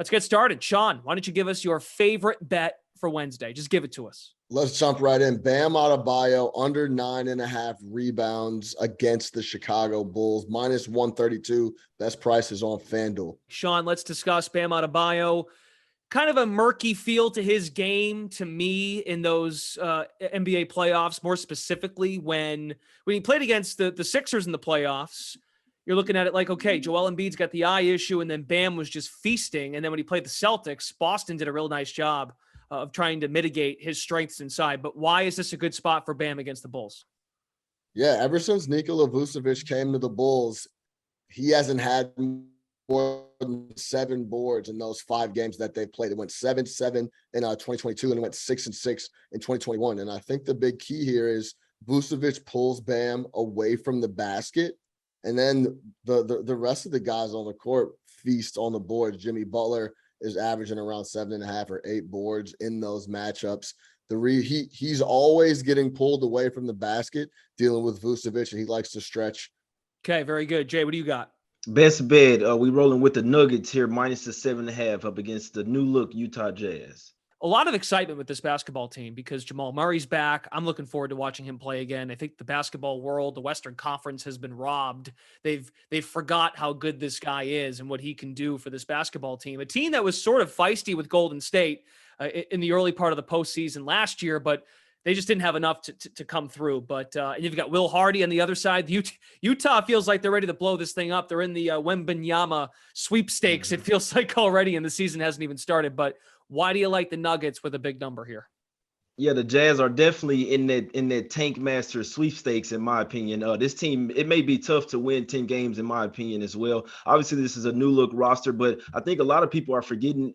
Let's get started. Sean, why don't you give us your favorite bet for Wednesday? Just give it to us. Let's jump right in. Bam Adebayo under 9.5 rebounds against the Chicago Bulls, minus 132. Best price is on FanDuel. Sean, let's discuss Bam Adebayo. Kind of a murky feel to his game to me in those NBA playoffs, more specifically when he played against the Sixers in the playoffs. You're looking at it like, okay, Joel Embiid's got the eye issue, and then Bam was just feasting. And then when he played the Celtics, Boston did a real nice job of trying to mitigate his strengths inside. But why is this a good spot for Bam against the Bulls? Yeah, ever since Nikola Vucevic came to the Bulls, he hasn't had more than 7 boards in those 5 games that they've played. It went 7-7 in 2022, and it went 6-6 in 2021. And I think the big key here is Vucevic pulls Bam away from the basket, and then the rest of the guys on the court feast on the boards. Jimmy Butler is averaging around 7.5 or 8 boards in those matchups. He's always getting pulled away from the basket, dealing with Vucevic, and he likes to stretch. Okay, very good. Jay, what do you got? Best bet. We rolling with the Nuggets here, minus the 7.5 up against the new look Utah Jazz. A lot of excitement with this basketball team because Jamal Murray's back. I'm looking forward to watching him play again. I think the basketball world, the Western Conference, has been robbed. They've forgot how good this guy is and what he can do for this basketball team. A team that was sort of feisty with Golden State in the early part of the postseason last year, but they just didn't have enough to come through. But and you've got Will Hardy on the other side. Utah feels like they're ready to blow this thing up. They're in the Wembanyama sweepstakes. It feels like already, and the season hasn't even started. But why do you like the Nuggets with a big number here? Yeah, the Jazz are definitely in that Tank Master sweepstakes, in my opinion. This team, it may be tough to win 10 games, in my opinion, as well. Obviously, this is a new look roster, but I think a lot of people are forgetting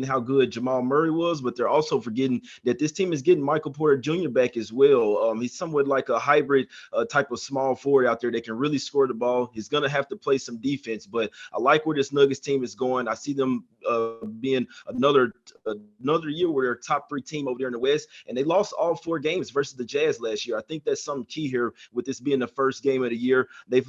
how good Jamal Murray was, but they're also forgetting that this team is getting Michael Porter Jr. back as well. He's somewhat like a hybrid type of small forward out there that can really score the ball. He's going to have to play some defense, but I like where this Nuggets team is going. I see them being another year where they're a top 3 team over there in the West. And they lost all 4 games versus the Jazz last year. I think that's something key here with this being the first game of the year. They've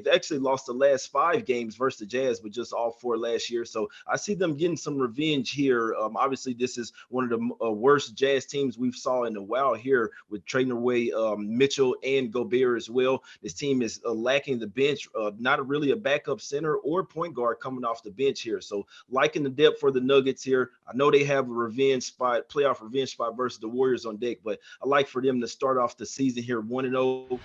actually lost the last 5 games versus the Jazz, but just all 4 last year. So I see them getting some revenge here. Obviously, this is one of the worst Jazz teams we've saw in a while here with trading away Mitchell and Gobert as well. This team is lacking the bench, not really a backup center or point guard coming off the bench here. So liking the depth for the Nuggets here. I know they have a playoff revenge spot versus the Warriors on deck, but I like for them to start off the season here 1-0.